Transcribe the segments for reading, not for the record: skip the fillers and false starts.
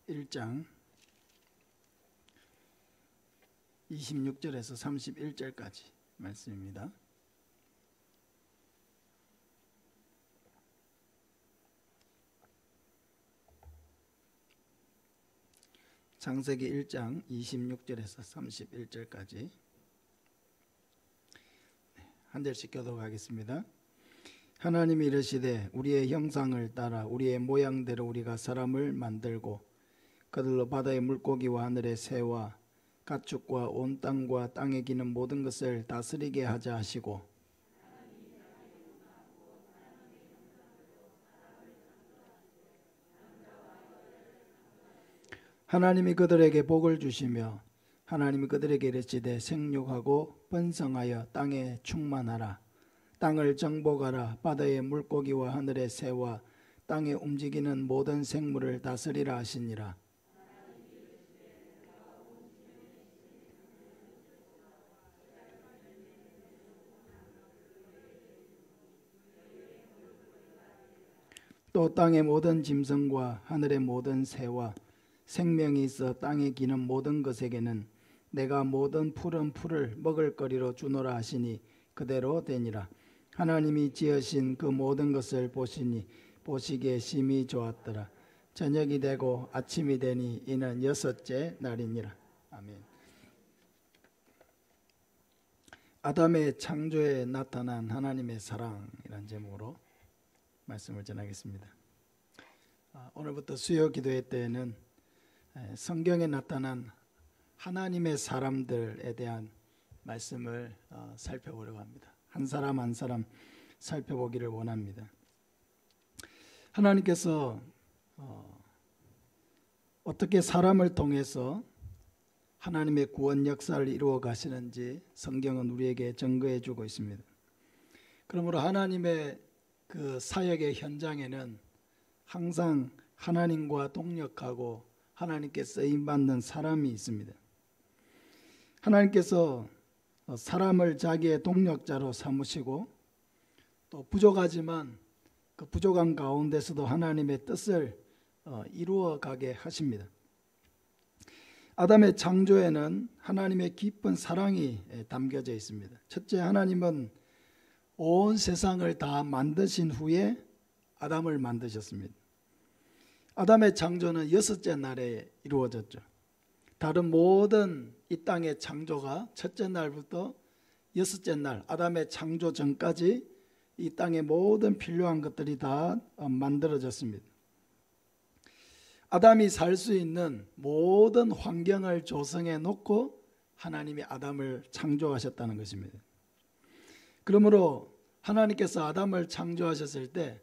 1장 26절에서 31절까지 말씀입니다. 창세기 1장 26절에서 31절까지 한 절씩 교독하겠습니다. 하나님이 이르시되 우리의 형상을 따라 우리의 모양대로 우리가 사람을 만들고 그들로 바다의 물고기와 하늘의 새와 가축과 온 땅과 땅에 기는 모든 것을 다스리게 하자 하시고 하나님이 그들에게 복을 주시며 하나님이 그들에게 이르시되 생육하고 번성하여 땅에 충만하라. 땅을 정복하라. 바다의 물고기와 하늘의 새와 땅에 움직이는 모든 생물을 다스리라 하시니라. 또 땅의 모든 짐승과 하늘의 모든 새와 생명이 있어 땅에 기는 모든 것에게는 내가 모든 푸른 풀을 먹을거리로 주노라 하시니 그대로 되니라. 하나님이 지으신 그 모든 것을 보시니 보시기에 심히 좋았더라. 저녁이 되고 아침이 되니 이는 여섯째 날이니라. 아멘. 아담의 창조에 나타난 하나님의 사랑이라는 제목으로 말씀을 전하겠습니다. 오늘부터 수요 기도회 때에는 성경에 나타난 하나님의 사람들에 대한 말씀을 살펴보려고 합니다. 한 사람 한 사람 살펴보기를 원합니다. 하나님께서 어떻게 사람을 통해서 하나님의 구원 역사를 이루어 가시는지 성경은 우리에게 증거해 주고 있습니다. 그러므로 하나님의 그 사역의 현장에는 항상 하나님과 동역하고 하나님께 쓰임받는 사람이 있습니다. 하나님께서 사람을 자기의 동력자로 삼으시고 또 부족하지만 그 부족한 가운데서도 하나님의 뜻을 이루어가게 하십니다. 아담의 창조에는 하나님의 깊은 사랑이 담겨져 있습니다. 첫째, 하나님은 온 세상을 다 만드신 후에 아담을 만드셨습니다. 아담의 창조는 여섯째 날에 이루어졌죠. 다른 모든 이 땅의 창조가 첫째 날부터 여섯째 날 아담의 창조 전까지 이 땅의 모든 필요한 것들이 다 만들어졌습니다. 아담이 살 수 있는 모든 환경을 조성해 놓고 하나님이 아담을 창조하셨다는 것입니다. 그러므로 하나님께서 아담을 창조하셨을 때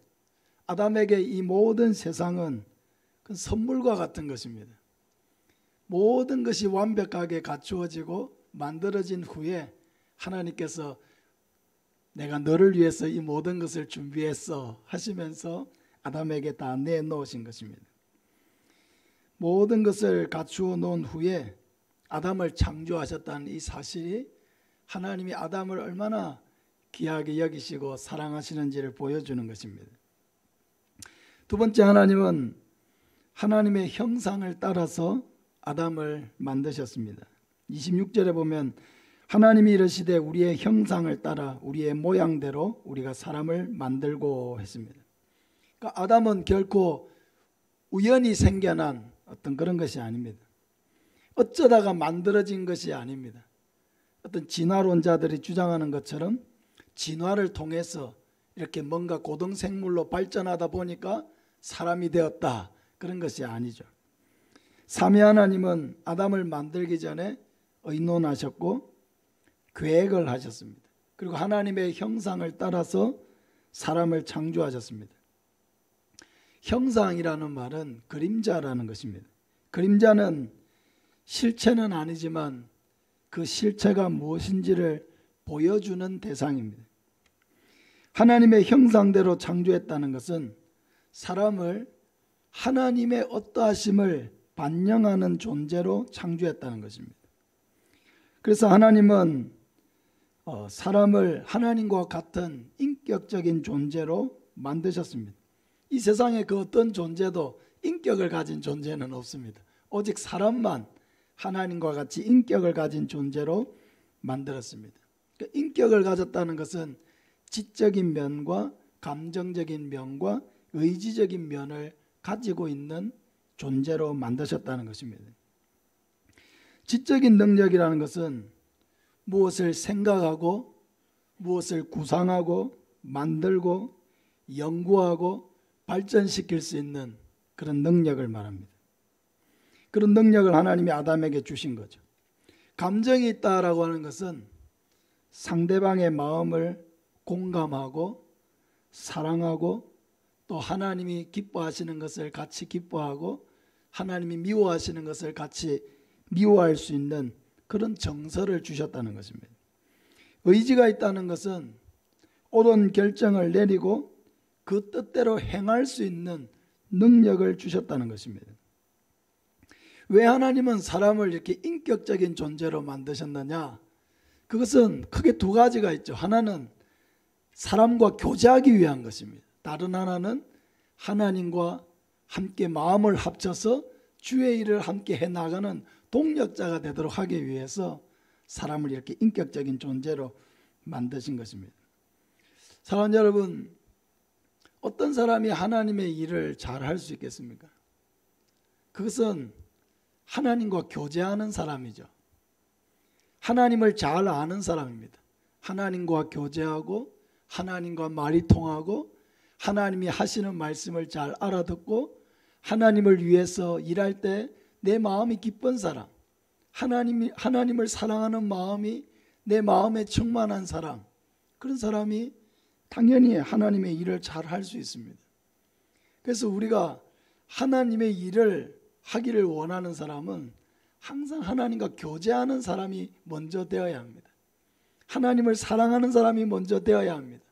아담에게 이 모든 세상은 그 선물과 같은 것입니다. 모든 것이 완벽하게 갖추어지고 만들어진 후에 하나님께서 내가 너를 위해서 이 모든 것을 준비했어 하시면서 아담에게 다 내놓으신 것입니다. 모든 것을 갖추어 놓은 후에 아담을 창조하셨다는 이 사실이 하나님이 아담을 얼마나 귀하게 여기시고 사랑하시는지를 보여주는 것입니다. 두 번째, 하나님은 하나님의 형상을 따라서 아담을 만드셨습니다. 26절에 보면 하나님이 이르시되 우리의 형상을 따라 우리의 모양대로 우리가 사람을 만들고 했습니다. 그러니까 아담은 결코 우연히 생겨난 어떤 그런 것이 아닙니다. 어쩌다가 만들어진 것이 아닙니다. 어떤 진화론자들이 주장하는 것처럼 진화를 통해서 이렇게 뭔가 고등생물로 발전하다 보니까 사람이 되었다, 그런 것이 아니죠. 삼위 하나님은 아담을 만들기 전에 의논하셨고 계획을 하셨습니다. 그리고 하나님의 형상을 따라서 사람을 창조하셨습니다. 형상이라는 말은 그림자라는 것입니다. 그림자는 실체는 아니지만 그 실체가 무엇인지를 보여주는 대상입니다. 하나님의 형상대로 창조했다는 것은 사람을 하나님의 어떠하심을 반영하는 존재로 창조했다는 것입니다. 그래서 하나님은 사람을 하나님과 같은 인격적인 존재로 만드셨습니다. 이 세상의 그 어떤 존재도 인격을 가진 존재는 없습니다. 오직 사람만 하나님과 같이 인격을 가진 존재로 만들었습니다. 그러니까 인격을 가졌다는 것은 지적인 면과 감정적인 면과 의지적인 면을 가지고 있는 존재로 만드셨다는 것입니다. 지적인 능력이라는 것은 무엇을 생각하고 무엇을 구상하고 만들고 연구하고 발전시킬 수 있는 그런 능력을 말합니다. 그런 능력을 하나님이 아담에게 주신 거죠. 감정이 있다라고 하는 것은 상대방의 마음을 공감하고 사랑하고 또 하나님이 기뻐하시는 것을 같이 기뻐하고 하나님이 미워하시는 것을 같이 미워할 수 있는 그런 정서를 주셨다는 것입니다. 의지가 있다는 것은 옳은 결정을 내리고 그 뜻대로 행할 수 있는 능력을 주셨다는 것입니다. 왜 하나님은 사람을 이렇게 인격적인 존재로 만드셨느냐? 그것은 크게 두 가지가 있죠. 하나는 사람과 교제하기 위한 것입니다. 다른 하나는 하나님과 함께 마음을 합쳐서 주의 일을 함께 해나가는 동력자가 되도록 하기 위해서 사람을 이렇게 인격적인 존재로 만드신 것입니다. 사랑하는 여러분, 어떤 사람이 하나님의 일을 잘 할 수 있겠습니까? 그것은 하나님과 교제하는 사람이죠. 하나님을 잘 아는 사람입니다. 하나님과 교제하고 하나님과 말이 통하고 하나님이 하시는 말씀을 잘 알아듣고 하나님을 위해서 일할 때 내 마음이 기쁜 사람, 하나님을 사랑하는 마음이 내 마음에 충만한 사람, 그런 사람이 당연히 하나님의 일을 잘 할 수 있습니다. 그래서 우리가 하나님의 일을 하기를 원하는 사람은 항상 하나님과 교제하는 사람이 먼저 되어야 합니다. 하나님을 사랑하는 사람이 먼저 되어야 합니다.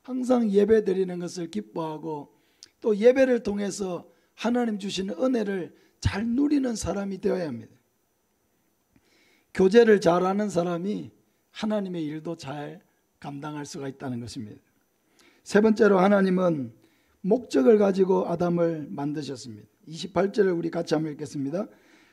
항상 예배 드리는 것을 기뻐하고 또 예배를 통해서 하나님 주시는 은혜를 잘 누리는 사람이 되어야 합니다. 교제를 잘하는 사람이 하나님의 일도 잘 감당할 수가 있다는 것입니다. 세 번째로 하나님은 목적을 가지고 아담을 만드셨습니다. 28절을 우리 같이 한번 읽겠습니다.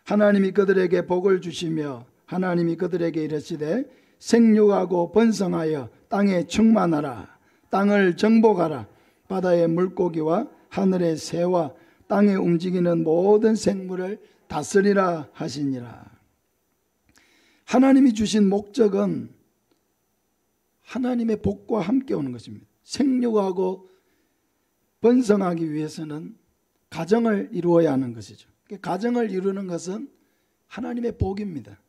하나님이 그들에게 복을 주시며 하나님이 그들에게 이르시되 생육하고 번성하여 땅에 충만하라. 땅을 정복하라. 바다의 물고기와 하늘의 새와 땅에 움직이는 모든 생물을 다스리라 하시니라. 하나님이 주신 목적은 하나님의 복과 함께 오는 것입니다. 생육하고 번성하기 위해서는 가정을 이루어야 하는 것이죠. 가정을 이루는 것은 하나님의 복입니다.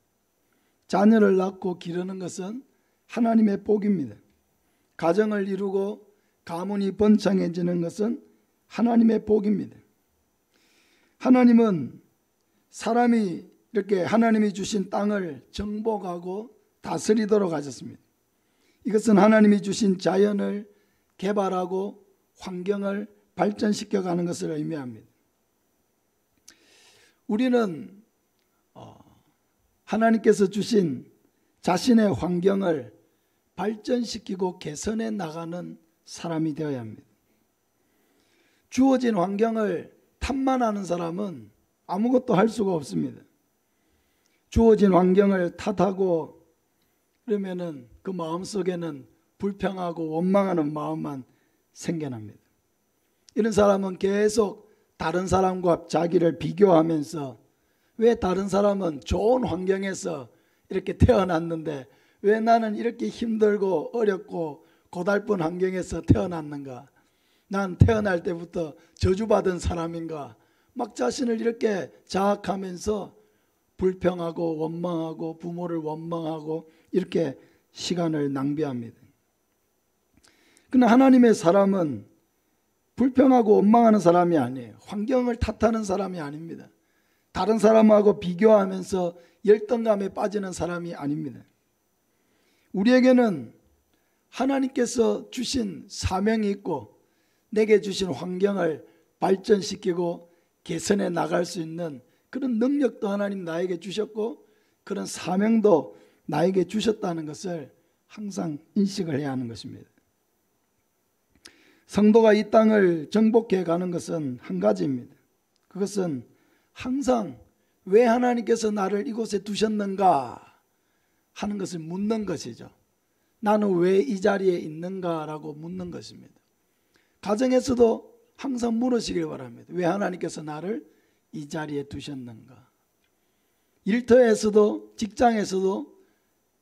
자녀를 낳고 기르는 것은 하나님의 복입니다. 가정을 이루고 가문이 번창해지는 것은 하나님의 복입니다. 하나님은 사람이 이렇게 하나님이 주신 땅을 정복하고 다스리도록 하셨습니다. 이것은 하나님이 주신 자연을 개발하고 환경을 발전시켜가는 것을 의미합니다. 우리는 하나님께서 주신 자신의 환경을 발전시키고 개선해 나가는 사람이 되어야 합니다. 주어진 환경을 탓만하는 사람은 아무것도 할 수가 없습니다. 주어진 환경을 탓하고 그러면은 그 마음속에는 불평하고 원망하는 마음만 생겨납니다. 이런 사람은 계속 다른 사람과 자기를 비교하면서 왜 다른 사람은 좋은 환경에서 이렇게 태어났는데 왜 나는 이렇게 힘들고 어렵고 고달픈 환경에서 태어났는가? 난 태어날 때부터 저주받은 사람인가? 막 자신을 이렇게 자학하면서 불평하고 원망하고 부모를 원망하고 이렇게 시간을 낭비합니다. 그러나 하나님의 사람은 불평하고 원망하는 사람이 아니에요. 환경을 탓하는 사람이 아닙니다. 다른 사람하고 비교하면서 열등감에 빠지는 사람이 아닙니다. 우리에게는 하나님께서 주신 사명이 있고 내게 주신 환경을 발전시키고 개선해 나갈 수 있는 그런 능력도 하나님 나에게 주셨고 그런 사명도 나에게 주셨다는 것을 항상 인식을 해야 하는 것입니다. 성도가 이 땅을 정복해 가는 것은 한 가지입니다. 그것은 항상 왜 하나님께서 나를 이곳에 두셨는가 하는 것을 묻는 것이죠. 나는 왜 이 자리에 있는가라고 묻는 것입니다. 가정에서도 항상 물으시길 바랍니다. 왜 하나님께서 나를 이 자리에 두셨는가. 일터에서도 직장에서도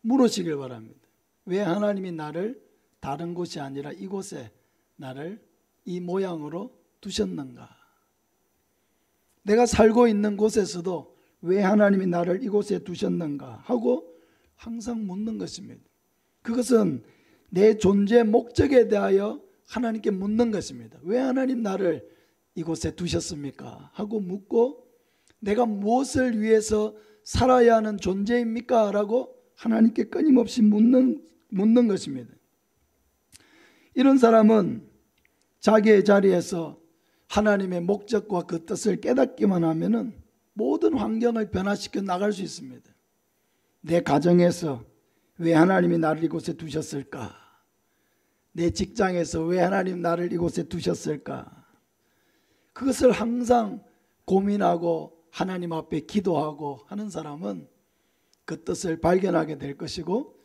물으시길 바랍니다. 왜 하나님이 나를 다른 곳이 아니라 이곳에 나를 이 모양으로 두셨는가. 내가 살고 있는 곳에서도 왜 하나님이 나를 이곳에 두셨는가 하고 항상 묻는 것입니다. 그것은 내 존재 목적에 대하여 하나님께 묻는 것입니다. 왜 하나님 나를 이곳에 두셨습니까? 하고 묻고 내가 무엇을 위해서 살아야 하는 존재입니까? 라고 하나님께 끊임없이 묻는 것입니다. 이런 사람은 자기의 자리에서 하나님의 목적과 그 뜻을 깨닫기만 하면은 모든 환경을 변화시켜 나갈 수 있습니다. 내 가정에서 왜 하나님이 나를 이곳에 두셨을까? 내 직장에서 왜 하나님 나를 이곳에 두셨을까? 그것을 항상 고민하고 하나님 앞에 기도하고 하는 사람은 그 뜻을 발견하게 될 것이고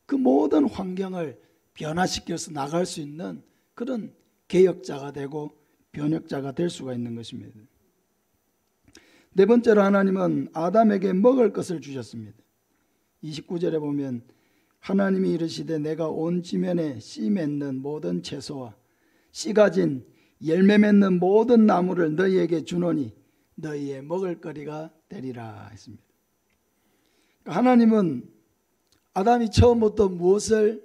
그 모든 환경을 변화시켜서 나갈 수 있는 그런 개혁자가 되고 변혁자가 될 수가 있는 것입니다. 네 번째로 하나님은 아담에게 먹을 것을 주셨습니다. 29절에 보면 하나님이 이르시되 내가 온 지면에 씨 맺는 모든 채소와 씨 가진 열매 맺는 모든 나무를 너희에게 주노니 너희의 먹을 거리가 되리라 했습니다. 하나님은 아담이 처음부터 무엇을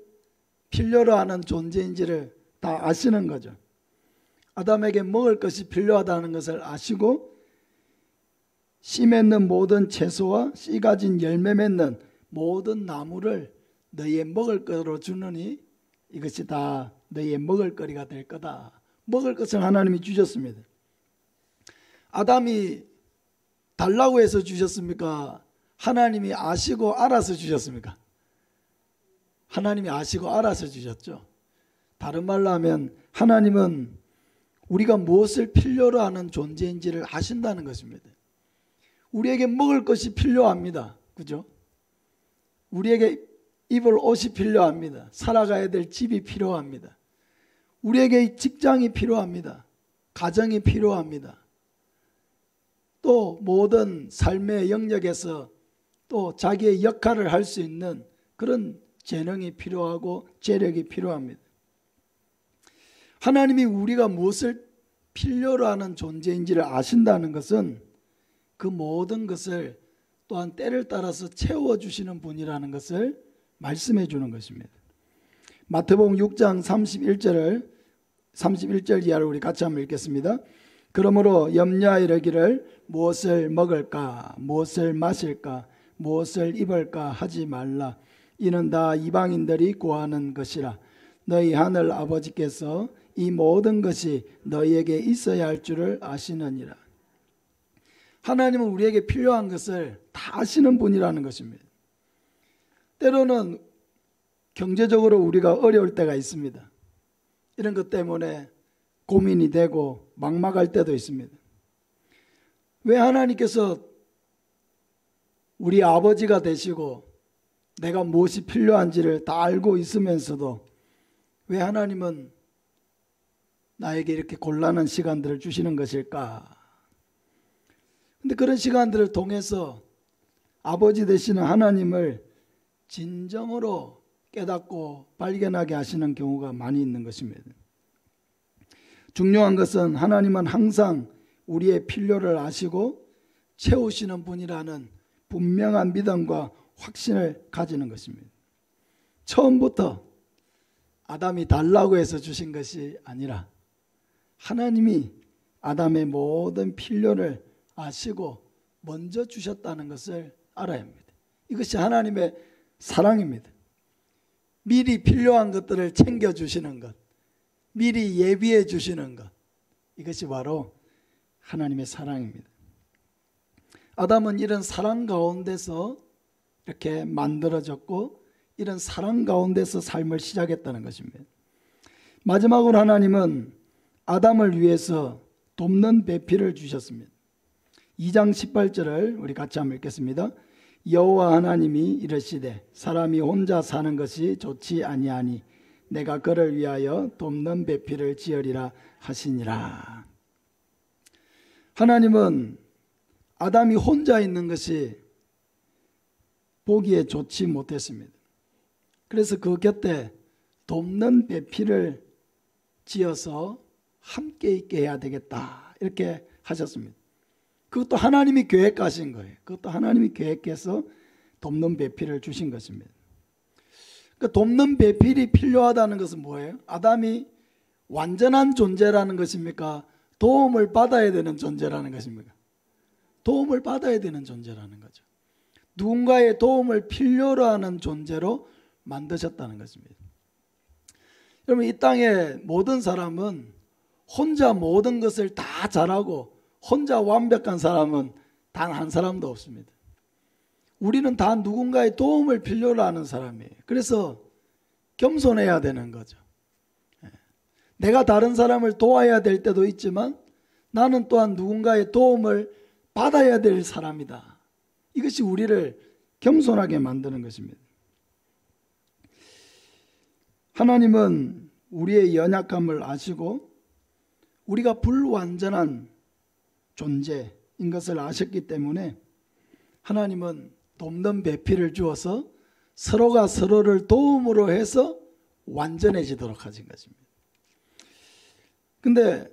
필요로 하는 존재인지를 다 아시는 거죠. 아담에게 먹을 것이 필요하다는 것을 아시고 씨 맺는 모든 채소와 씨 가진 열매 맺는 모든 나무를 너희의 먹을 거로 주느니 이것이 다 너희의 먹을 거리가 될 거다. 먹을 것을 하나님이 주셨습니다. 아담이 달라고 해서 주셨습니까? 하나님이 아시고 알아서 주셨습니까? 하나님이 아시고 알아서 주셨죠. 다른 말로 하면 하나님은 우리가 무엇을 필요로 하는 존재인지를 아신다는 것입니다. 우리에게 먹을 것이 필요합니다. 그죠? 우리에게 입을 옷이 필요합니다. 살아가야 될 집이 필요합니다. 우리에게 직장이 필요합니다. 가정이 필요합니다. 또 모든 삶의 영역에서 또 자기의 역할을 할 수 있는 그런 재능이 필요하고 재력이 필요합니다. 하나님이 우리가 무엇을 필요로 하는 존재인지를 아신다는 것은 그 모든 것을 또한 때를 따라서 채워주시는 분이라는 것을 말씀해 주는 것입니다. 마태복음 6장 31절 이하를 우리 같이 한번 읽겠습니다. 그러므로 염려하이르기를 무엇을 먹을까 무엇을 마실까 무엇을 입을까 하지 말라. 이는 다 이방인들이 구하는 것이라. 너희 하늘 아버지께서 이 모든 것이 너희에게 있어야 할 줄을 아시느니라. 하나님은 우리에게 필요한 것을 다 아시는 분이라는 것입니다. 때로는 경제적으로 우리가 어려울 때가 있습니다. 이런 것 때문에 고민이 되고 막막할 때도 있습니다. 왜 하나님께서 우리 아버지가 되시고 내가 무엇이 필요한지를 다 알고 있으면서도 왜 하나님은 나에게 이렇게 곤란한 시간들을 주시는 것일까? 근데 그런 시간들을 통해서 아버지 되시는 하나님을 진정으로 깨닫고 발견하게 하시는 경우가 많이 있는 것입니다. 중요한 것은 하나님은 항상 우리의 필요를 아시고 채우시는 분이라는 분명한 믿음과 확신을 가지는 것입니다. 처음부터 아담이 달라고 해서 주신 것이 아니라 하나님이 아담의 모든 필요를 아시고 먼저 주셨다는 것을 알아야 합니다. 이것이 하나님의 사랑입니다. 미리 필요한 것들을 챙겨주시는 것, 미리 예비해 주시는 것, 이것이 바로 하나님의 사랑입니다. 아담은 이런 사랑 가운데서 이렇게 만들어졌고 이런 사랑 가운데서 삶을 시작했다는 것입니다. 마지막으로 하나님은 아담을 위해서 돕는 배필을 주셨습니다. 2장 18절을 우리 같이 한번 읽겠습니다. 여호와 하나님이 이르시되 사람이 혼자 사는 것이 좋지 아니하니 내가 그를 위하여 돕는 배필을 지으리라 하시니라. 하나님은 아담이 혼자 있는 것이 보기에 좋지 못했습니다. 그래서 그 곁에 돕는 배필을 지어서 함께 있게 해야 되겠다 이렇게 하셨습니다. 그것도 하나님이 계획하신 거예요. 그것도 하나님이 계획해서 돕는 배필을 주신 것입니다. 그러니까 돕는 배필이 필요하다는 것은 뭐예요? 아담이 완전한 존재라는 것입니까? 도움을 받아야 되는 존재라는 것입니까? 도움을 받아야 되는 존재라는 거죠. 누군가의 도움을 필요로 하는 존재로 만드셨다는 것입니다. 여러분, 이 땅의 모든 사람은 혼자 모든 것을 다 잘하고 혼자 완벽한 사람은 단 한 사람도 없습니다. 우리는 다 누군가의 도움을 필요로 하는 사람이에요. 그래서 겸손해야 되는 거죠. 내가 다른 사람을 도와야 될 때도 있지만 나는 또한 누군가의 도움을 받아야 될 사람이다. 이것이 우리를 겸손하게 만드는 것입니다. 하나님은 우리의 연약함을 아시고 우리가 불완전한 존재인 것을 아셨기 때문에 하나님은 돕는 배필을 주어서 서로가 서로를 도움으로 해서 완전해지도록 하신 것입니다. 근데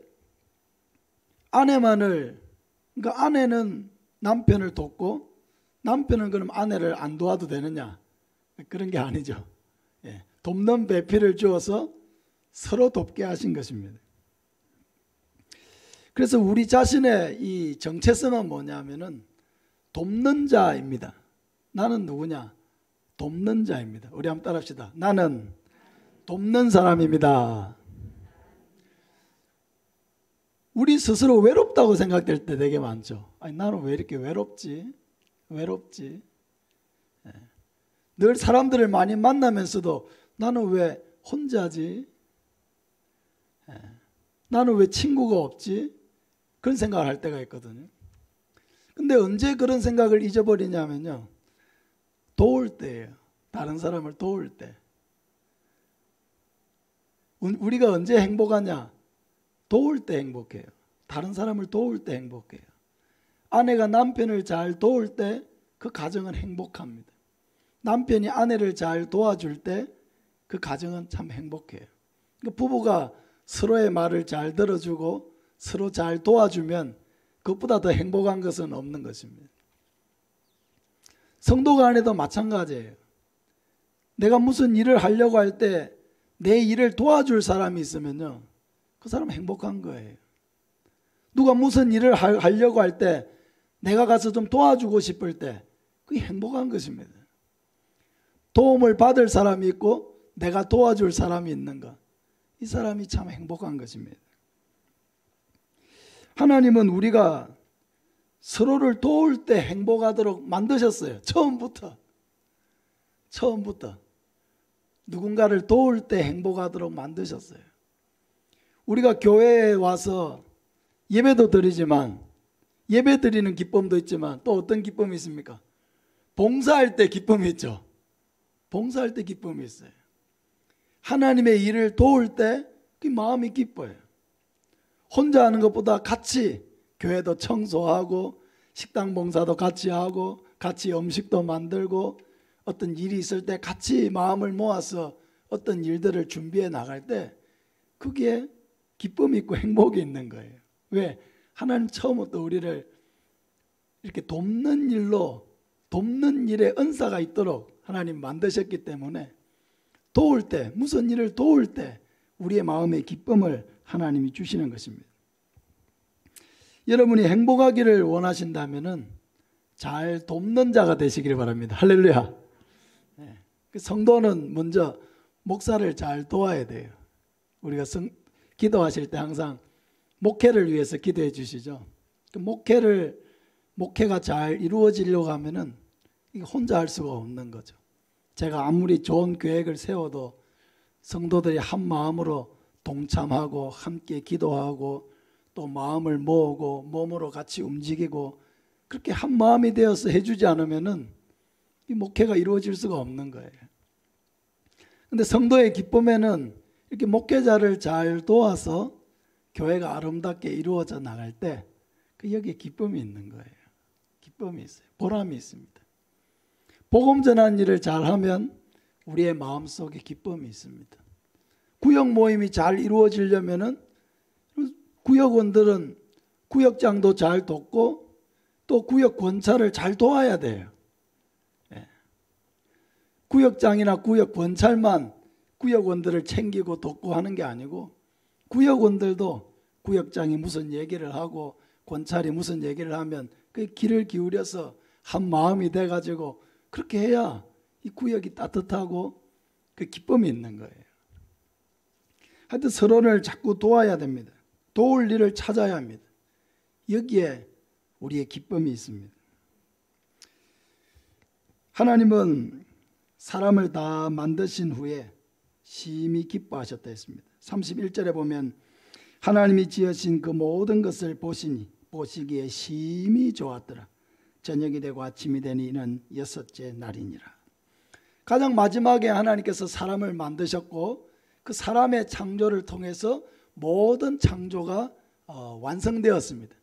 그러니까 아내는 남편을 돕고 남편은 그럼 아내를 안 도와도 되느냐? 그런 게 아니죠. 돕는 배필을 주어서 서로 돕게 하신 것입니다. 그래서 우리 자신의 이 정체성은 뭐냐면은 돕는 자입니다. 나는 누구냐? 돕는 자입니다. 우리 한번 따라합시다. 나는 돕는 사람입니다. 우리 스스로 외롭다고 생각될 때 되게 많죠. 아니, 나는 왜 이렇게 외롭지? 늘 사람들을 많이 만나면서도 나는 왜 혼자지? 나는 왜 친구가 없지? 그런 생각을 할 때가 있거든요. 근데 언제 그런 생각을 잊어버리냐면요, 도울 때예요. 다른 사람을 도울 때. 우리가 언제 행복하냐? 도울 때 행복해요. 다른 사람을 도울 때 행복해요. 아내가 남편을 잘 도울 때 그 가정은 행복합니다. 남편이 아내를 잘 도와줄 때 그 가정은 참 행복해요. 그러니까 부부가 서로의 말을 잘 들어주고 서로 잘 도와주면 그것보다 더 행복한 것은 없는 것입니다. 성도 간에도 마찬가지예요. 내가 무슨 일을 하려고 할 때 내 일을 도와줄 사람이 있으면요, 그 사람은 행복한 거예요. 누가 무슨 일을 하려고 할 때 내가 가서 좀 도와주고 싶을 때 그게 행복한 것입니다. 도움을 받을 사람이 있고 내가 도와줄 사람이 있는 것, 이 사람이 참 행복한 것입니다. 하나님은 우리가 서로를 도울 때 행복하도록 만드셨어요. 처음부터 누군가를 도울 때 행복하도록 만드셨어요. 우리가 교회에 와서 예배도 드리지만, 예배 드리는 기쁨도 있지만 또 어떤 기쁨이 있습니까? 봉사할 때 기쁨이 있죠. 봉사할 때 기쁨이 있어요. 하나님의 일을 도울 때 그 마음이 기뻐요. 혼자 하는 것보다 같이 교회도 청소하고 식당 봉사도 같이 하고 같이 음식도 만들고 어떤 일이 있을 때 같이 마음을 모아서 어떤 일들을 준비해 나갈 때 그게 기쁨이 있고 행복이 있는 거예요. 왜? 하나님 처음부터 우리를 이렇게 돕는 일에 은사가 있도록 하나님 만드셨기 때문에 도울 때, 무슨 일을 도울 때 우리의 마음의 기쁨을 하나님이 주시는 것입니다. 여러분이 행복하기를 원하신다면은 잘 돕는 자가 되시기를 바랍니다. 할렐루야. 성도는 먼저 목사를 잘 도와야 돼요. 우리가 기도하실 때 항상 목회를 위해서 기도해 주시죠. 목회가 잘 이루어지려고 하면은 혼자 할 수가 없는 거죠. 제가 아무리 좋은 계획을 세워도 성도들이 한 마음으로 동참하고 함께 기도하고 또 마음을 모으고 몸으로 같이 움직이고 그렇게 한 마음이 되어서 해주지 않으면은 이 목회가 이루어질 수가 없는 거예요. 근데 성도의 기쁨에는 이렇게 목회자를 잘 도와서 교회가 아름답게 이루어져 나갈 때 여기에 기쁨이 있는 거예요. 기쁨이 있어요. 보람이 있습니다. 복음 전하는 일을 잘하면 우리의 마음속에 기쁨이 있습니다. 구역 모임이 잘 이루어지려면은 구역원들은 구역장도 잘 돕고 또 구역 권찰을 잘 도와야 돼요. 구역장이나 구역 권찰만 구역원들을 챙기고 돕고 하는 게 아니고 구역원들도 구역장이 무슨 얘기를 하고 권찰이 무슨 얘기를 하면 그 귀를 기울여서 한 마음이 돼가지고 그렇게 해야 이 구역이 따뜻하고 그 기쁨이 있는 거예요. 하여튼 서로를 자꾸 도와야 됩니다. 도울 일을 찾아야 합니다. 여기에 우리의 기쁨이 있습니다. 하나님은 사람을 다 만드신 후에 심히 기뻐하셨다 했습니다. 31절에 보면 하나님이 지으신 그 모든 것을 보시기에 심히 좋았더라. 저녁이 되고 아침이 되니 이는 여섯째 날이니라. 가장 마지막에 하나님께서 사람을 만드셨고 그 사람의 창조를 통해서 모든 창조가 완성되었습니다.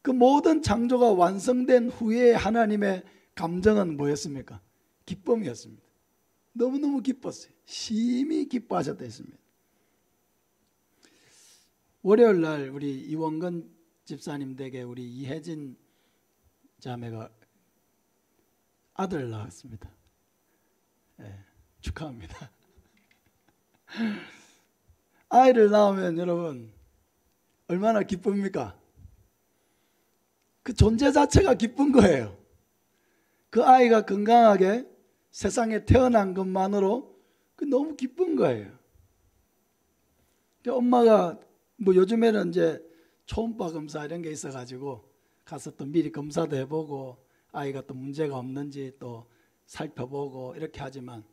그 모든 창조가 완성된 후에 하나님의 감정은 뭐였습니까? 기쁨이었습니다. 너무너무 기뻤어요. 심히 기뻐하셨다 했습니다. 월요일 날 우리 이원근 집사님 댁에 우리 이혜진 자매가 아들을 낳았습니다. 축하합니다. 아이를 낳으면 여러분 얼마나 기쁩니까? 그 존재 자체가 기쁜 거예요. 그 아이가 건강하게 세상에 태어난 것만으로 너무 기쁜 거예요. 엄마가 뭐 요즘에는 이제 초음파 검사 이런 게 있어가지고 가서 또 미리 검사도 해보고 아이가 또 문제가 없는지 또 살펴보고 이렇게 하지만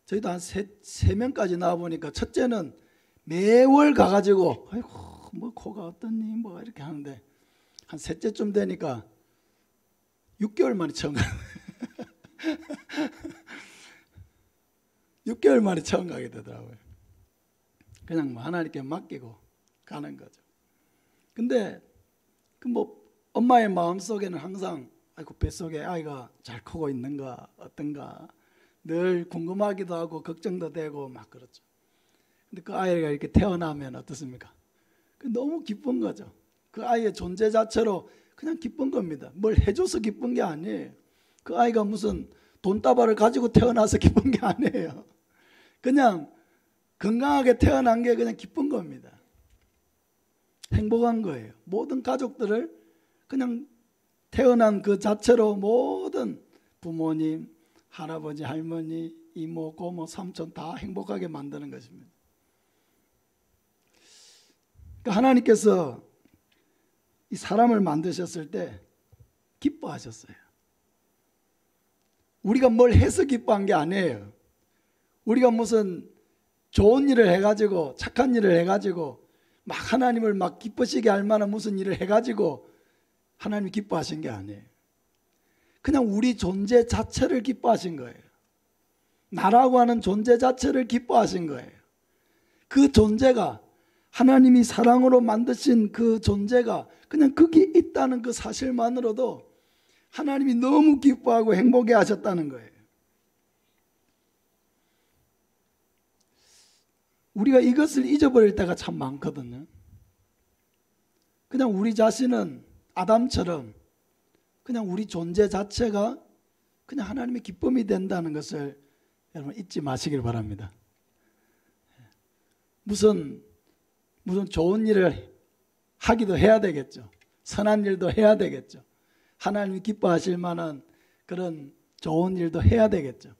저희도 한 세 명까지 나와보니까 첫째는 매월 가가지고 아이고 뭐 코가 어떻니 뭐 이렇게 하는데 한 셋째쯤 되니까 6개월 만에 처음 가요. 6개월 만에 처음 가게 되더라고요. 그냥 뭐 하나님께 맡기고 가는 거죠. 근데 그 뭐 엄마의 마음 속에는 항상 아이고 뱃속에 아이가 잘 크고 있는가 어떤가 늘 궁금하기도 하고 걱정도 되고 막 그렇죠. 근데 그 아이가 이렇게 태어나면 어떻습니까? 너무 기쁜 거죠. 그 아이의 존재 자체로 그냥 기쁜 겁니다. 뭘 해줘서 기쁜 게 아니에요. 그 아이가 무슨 돈다발을 가지고 태어나서 기쁜 게 아니에요. 그냥 건강하게 태어난 게 그냥 기쁜 겁니다. 행복한 거예요. 모든 가족들을 그냥 태어난 그 자체로 모든 부모님, 할아버지, 할머니, 이모, 고모, 삼촌 다 행복하게 만드는 것입니다. 그러니까 하나님께서 이 사람을 만드셨을 때 기뻐하셨어요. 우리가 뭘 해서 기뻐한 게 아니에요. 우리가 무슨 좋은 일을 해가지고 착한 일을 해가지고 막 하나님을 막 기쁘시게 할 만한 무슨 일을 해가지고 하나님이 기뻐하신 게 아니에요. 그냥 우리 존재 자체를 기뻐하신 거예요. 나라고 하는 존재 자체를 기뻐하신 거예요. 그 존재가 하나님이 사랑으로 만드신 그 존재가 그냥 거기 있다는 그 사실만으로도 하나님이 너무 기뻐하고 행복해 하셨다는 거예요. 우리가 이것을 잊어버릴 때가 참 많거든요. 그냥 우리 자신은 아담처럼 그냥 우리 존재 자체가 그냥 하나님의 기쁨이 된다는 것을 여러분 잊지 마시길 바랍니다. 무슨 좋은 일을 하기도 해야 되겠죠. 선한 일도 해야 되겠죠. 하나님이 기뻐하실 만한 그런 좋은 일도 해야 되겠죠.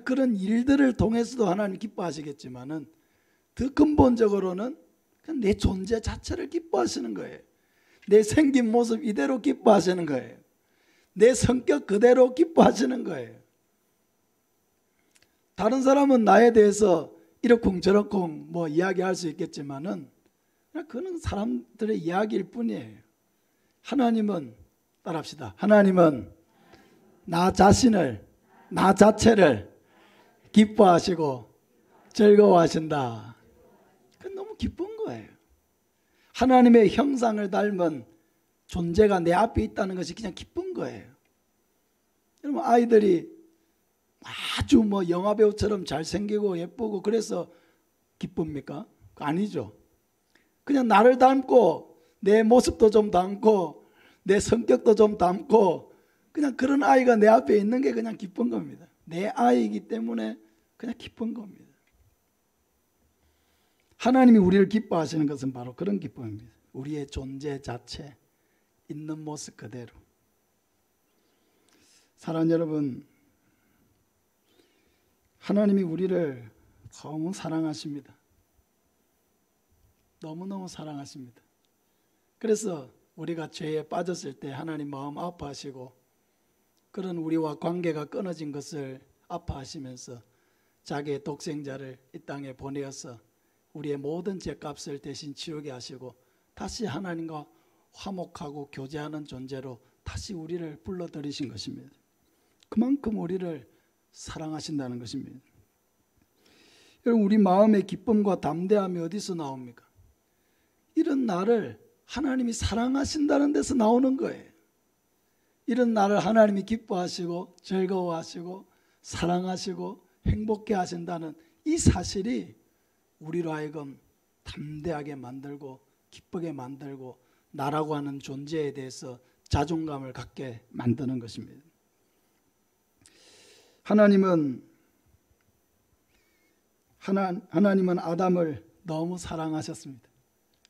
그런 일들을 통해서도 하나님 기뻐하시겠지만은 더 근본적으로는 그냥 내 존재 자체를 기뻐하시는 거예요. 내 생긴 모습 이대로 기뻐하시는 거예요. 내 성격 그대로 기뻐하시는 거예요. 다른 사람은 나에 대해서 이러쿵저러쿵 뭐 이야기할 수 있겠지만은 그는 사람들의 이야기일 뿐이에요. 하나님은 따라합시다. 하나님은 나 자신을, 나 자체를 기뻐하시고 즐거워하신다. 그건 너무 기쁜 거예요. 하나님의 형상을 닮은 존재가 내 앞에 있다는 것이 그냥 기쁜 거예요. 여러분, 아이들이 아주 뭐 영화배우처럼 잘생기고 예쁘고 그래서 기쁩니까? 아니죠. 그냥 나를 닮고 내 모습도 좀 닮고 내 성격도 좀 닮고 그냥 그런 아이가 내 앞에 있는 게 그냥 기쁜 겁니다. 내 아이이기 때문에 그냥 기쁜 겁니다. 하나님이 우리를 기뻐하시는 것은 바로 그런 기쁨입니다. 우리의 존재 자체, 있는 모습 그대로. 사랑하는 여러분, 하나님이 우리를 너무 사랑하십니다. 너무너무 사랑하십니다. 그래서 우리가 죄에 빠졌을 때 하나님 마음 아파하시고 그런 우리와 관계가 끊어진 것을 아파하시면서 자기의 독생자를 이 땅에 보내어서 우리의 모든 죄값을 대신 치우게 하시고 다시 하나님과 화목하고 교제하는 존재로 다시 우리를 불러들이신 것입니다. 그만큼 우리를 사랑하신다는 것입니다. 여러분, 우리 마음의 기쁨과 담대함이 어디서 나옵니까? 이런 나를 하나님이 사랑하신다는 데서 나오는 거예요. 이런 나를 하나님이 기뻐하시고 즐거워하시고 사랑하시고 행복해 하신다는 이 사실이 우리로 하여금 담대하게 만들고 기쁘게 만들고 나라고 하는 존재에 대해서 자존감을 갖게 만드는 것입니다. 하나님은 아담을 너무 사랑하셨습니다.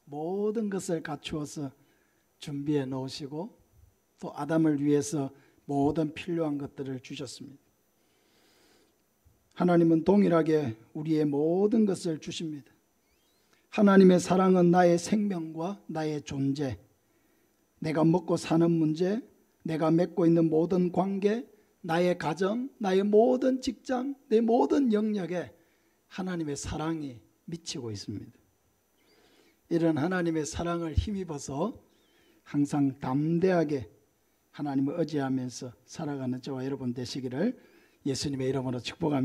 모든 것을 갖추어서 준비해 놓으시고 또 아담을 위해서 모든 필요한 것들을 주셨습니다. 하나님은 동일하게 우리의 모든 것을 주십니다. 하나님의 사랑은 나의 생명과 나의 존재, 내가 먹고 사는 문제, 내가 맺고 있는 모든 관계, 나의 가정, 나의 모든 직장, 내 모든 영역에 하나님의 사랑이 미치고 있습니다. 이런 하나님의 사랑을 힘입어서 항상 담대하게 하나님을 의지하면서 살아가는 저와 여러분 되시기를 예수님의 이름으로 축복합니다.